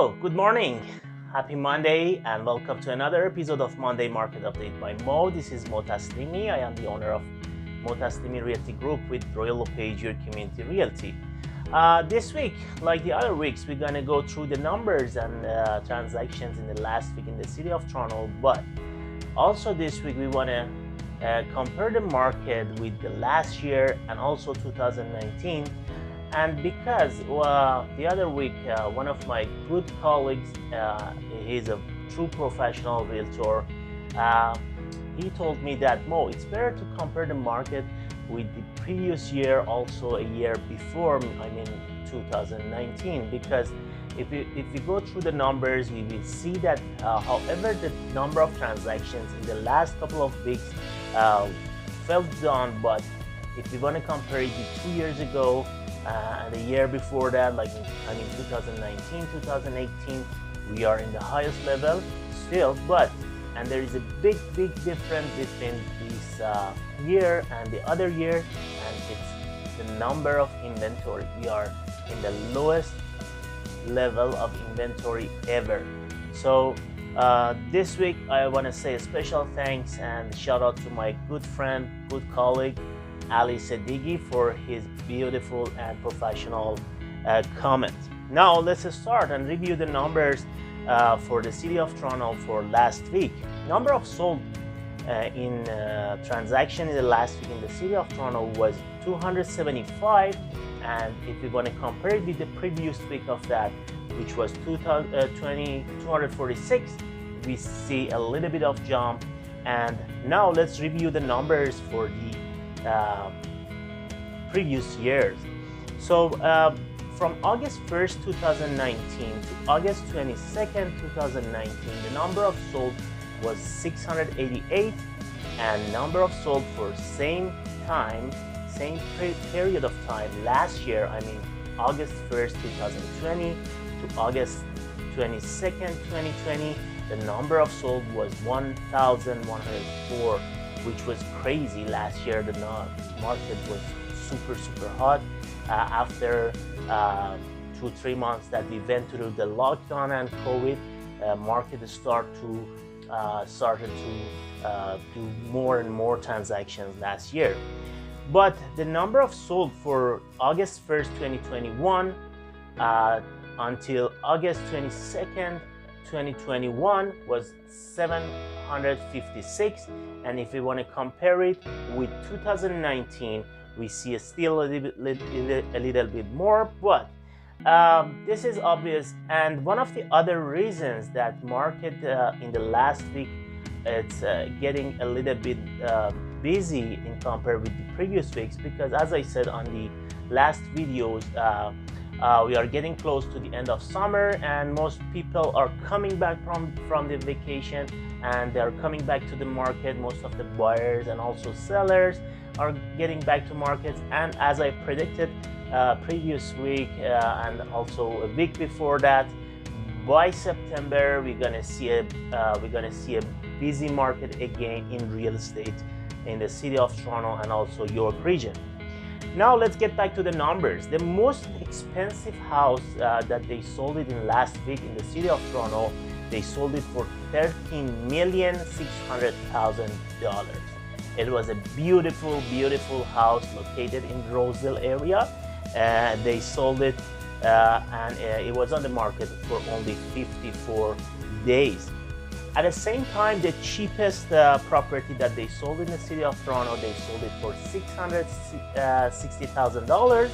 Hello, good morning. Happy Monday and welcome to another episode of Monday Market Update by Mo. This is Moe Taslimi. I am the owner of Moe Taslimi Realty Group with Realty, your community realty. This week, like the other weeks, we're gonna go through the numbers and transactions in the last week in the city of Toronto. But also this week, we wanna compare the market with the last year and also 2019. And because the other week, one of my good colleagues, he's a true professional realtor, he told me that, Mo, it's better to compare the market with the previous year, also a year before, 2019, because if we go through the numbers, we will see that however the number of transactions in the last couple of weeks fell down, but if we want to compare it with 2 years ago, and the year before that, 2019, 2018, we are in the highest level still, and there is a big difference between this year and the other year, and it's the number of inventory. We are in the lowest level of inventory ever. So this week, I want to say a special thanks and shout out to my good friend, good colleague, Ali Sedigi, for his beautiful and professional comment. Now let's start and review the numbers for the city of Toronto for last week. Number of sold in transaction in the last week in the city of Toronto was 275, and if we want to compare it with the previous week of that, which was 246, we see a little bit of jump. And now let's review the numbers for the previous years. So from August 1st, 2019 to August 22nd, 2019, the number of sold was 688, and number of sold for same period of time last year, August 1st, 2020 to August 22nd, 2020, the number of sold was 1,104, which was crazy. Last year, the market was super hot. After 2-3 months that we went through the lockdown and COVID, market started to do more and more transactions last year. But the number of sold for August 1st, 2021 until August 22nd, 2021 was 756, and if we want to compare it with 2019, we see still a little bit more, but this is obvious. And one of the other reasons that market in the last week it's getting a little bit busy in compared with the previous weeks, because as I said on the last videos, we are getting close to the end of summer, and most people are coming back from the vacation, and they are coming back to the market. Most of the buyers and also sellers are getting back to markets, and as I predicted previous week and also a week before that, by September we're gonna see a busy market again in real estate in the city of Toronto and also York region. Now let's get back to the numbers. The most expensive house that they sold it in last week in the city of Toronto, they sold it for $13,600,000. It was a beautiful house located in Roseville area. They sold it and it was on the market for only 54 days. At the same time, the cheapest property that they sold in the city of Toronto, they sold it for $660,000,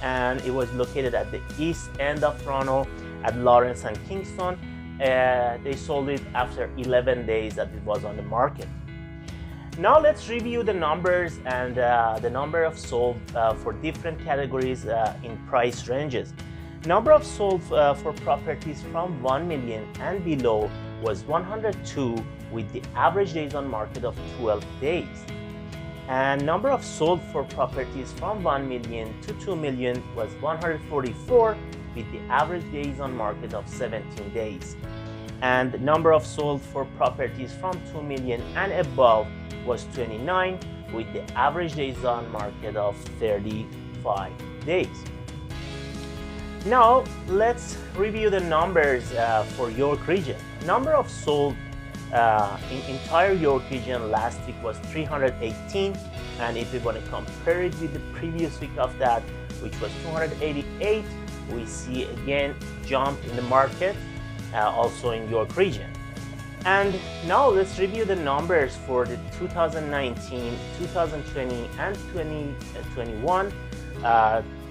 and it was located at the east end of Toronto at Lawrence and Kingston. They sold it after 11 days that it was on the market. Now let's review the numbers and the number of sold for different categories in price ranges. Number of sold for properties from 1 million and below was 102, with the average days on market of 12 days. And number of sold for properties from 1 million to 2 million was 144, with the average days on market of 17 days. And number of sold for properties from 2 million and above was 29, with the average days on market of 35 days. Now let's review the numbers for York region. Number of sold in entire York region last week was 318, and if we want to compare it with the previous week of that, which was 288, we see again jump in the market also in York region. And now let's review the numbers for the 2019, 2020, and 2021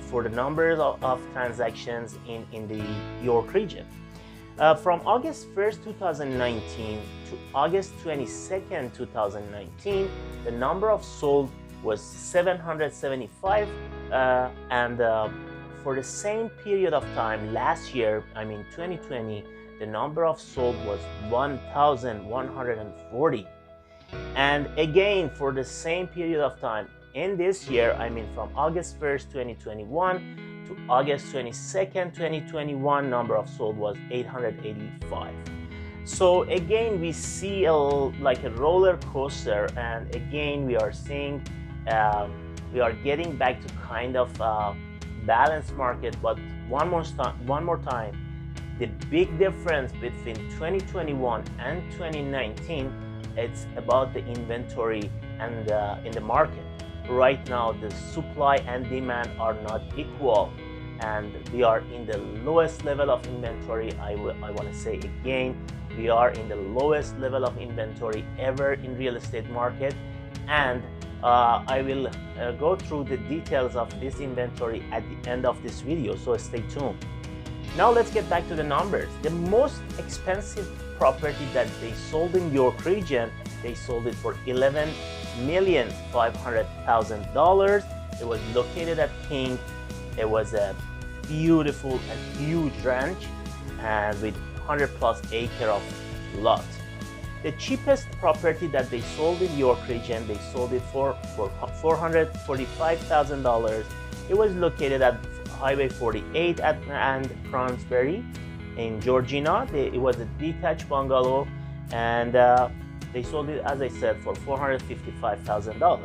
for the numbers of transactions in the York region. From August 1st, 2019 to August 22nd, 2019, the number of sold was 775, and for the same period of time last year, I mean 2020, the number of sold was 1,140. And again, for the same period of time in this year, I mean from August 1st, 2021 to August 22nd, 2021, number of sold was 885. So again, we see like a roller coaster, and again, we are seeing, we are getting back to kind of balanced market. But one more time, the big difference between 2021 and 2019, it's about the inventory and in the market. Right now, the supply and demand are not equal, and we are in the lowest level of inventory. I want to say again, we are in the lowest level of inventory ever in real estate market, and I will go through the details of this inventory at the end of this video, so stay tuned. Now let's get back to the numbers. The most expensive property that they sold in York region, they sold it for $11,500,000. It was located at King. It was a beautiful and huge ranch, and with 100+ acre of lot. The cheapest property that they sold in York region, they sold it for $445,000. It was located at Highway 48 and Cronsbury in Georgina. It was a detached bungalow, and they sold it, as I said, for $455,000.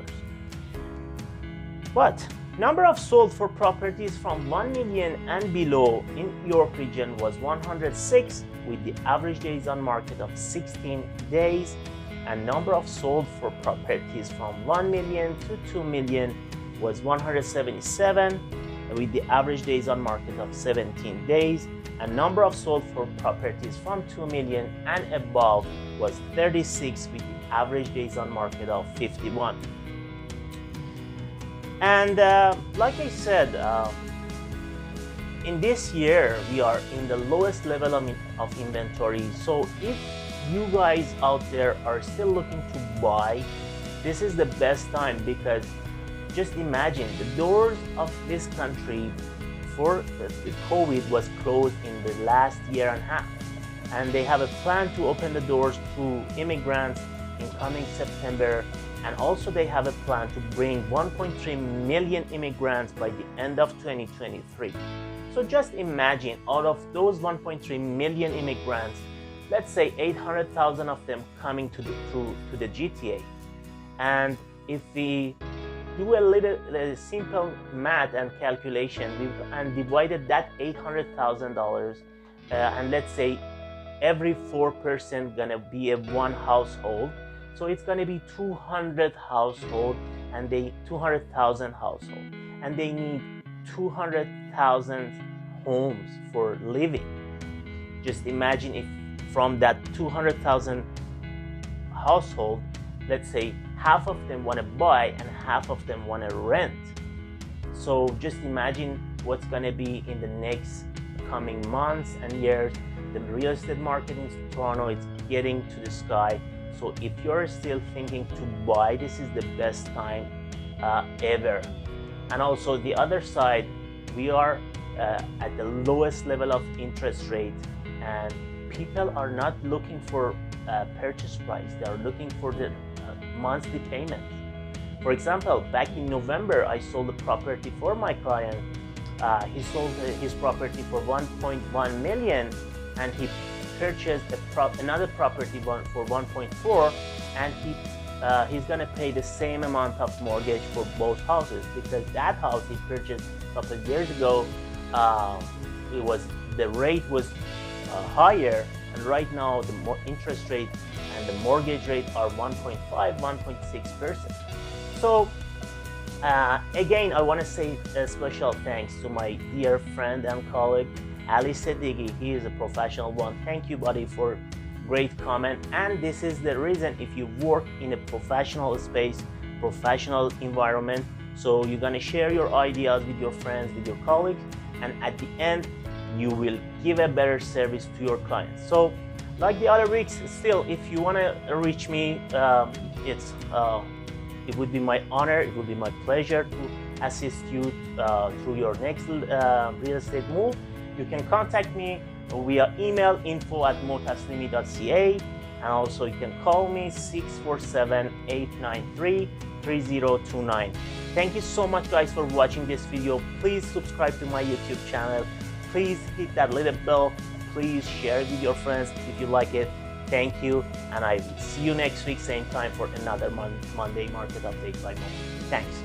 But number of sold for properties from 1 million and below in York region was 106, with the average days on market of 16 days. And number of sold for properties from 1 million to 2 million was 177, with the average days on market of 17 days. And number of sold for properties from 2 million and above was 36, with the average days on market of 51. And like I said, in this year, we are in the lowest level of inventory. So if you guys out there are still looking to buy, this is the best time, because just imagine the doors of this country for the COVID was closed in the last year and a half, and they have a plan to open the doors to immigrants in coming September, and also they have a plan to bring 1.3 million immigrants by the end of 2023. So just imagine, out of those 1.3 million immigrants, let's say 800,000 of them coming to the GTA, and if we do a simple math and calculation, and divided that $800,000, and let's say every 4% gonna be a one household, so it's gonna be 200 household, and 200,000 household, and they need 200,000 homes for living. Just imagine if from that 200,000 household, let's say half of them want to buy and half of them want to rent. So just imagine what's going to be in the next coming months and years. The real estate market in Toronto is getting to the sky. So if you're still thinking to buy, this is the best time ever. And also the other side, we are at the lowest level of interest rate, and people are not looking for purchase price. They are looking for the monthly payment. For example, back in November, I sold a property for my client. He sold his property for 1.1 million, and he purchased another property for 1.4, and he's gonna pay the same amount of mortgage for both houses, because that house he purchased a couple of years ago, the rate was higher, and right now the interest rate and the mortgage rate are 1.5, 1.6%. So again, I want to say a special thanks to my dear friend and colleague Ali Siddiqui. He is a professional one. Thank you, buddy, for great comment. And this is the reason, if you work in a professional space, professional environment, so you're gonna share your ideas with your friends, with your colleagues, and at the end you will give a better service to your clients. So like the other weeks, still, if you want to reach me, it would be my honor, it would be my pleasure to assist you through your next real estate move. You can contact me via email, info@motaslimi.ca, and also you can call me 647-893-3029. Thank you so much, guys, for watching this video. Please subscribe to my YouTube channel. Please hit that little bell. Please share it with your friends if you like it. Thank you, and I will see you next week, same time, for another Monday market update by Moe. Thanks.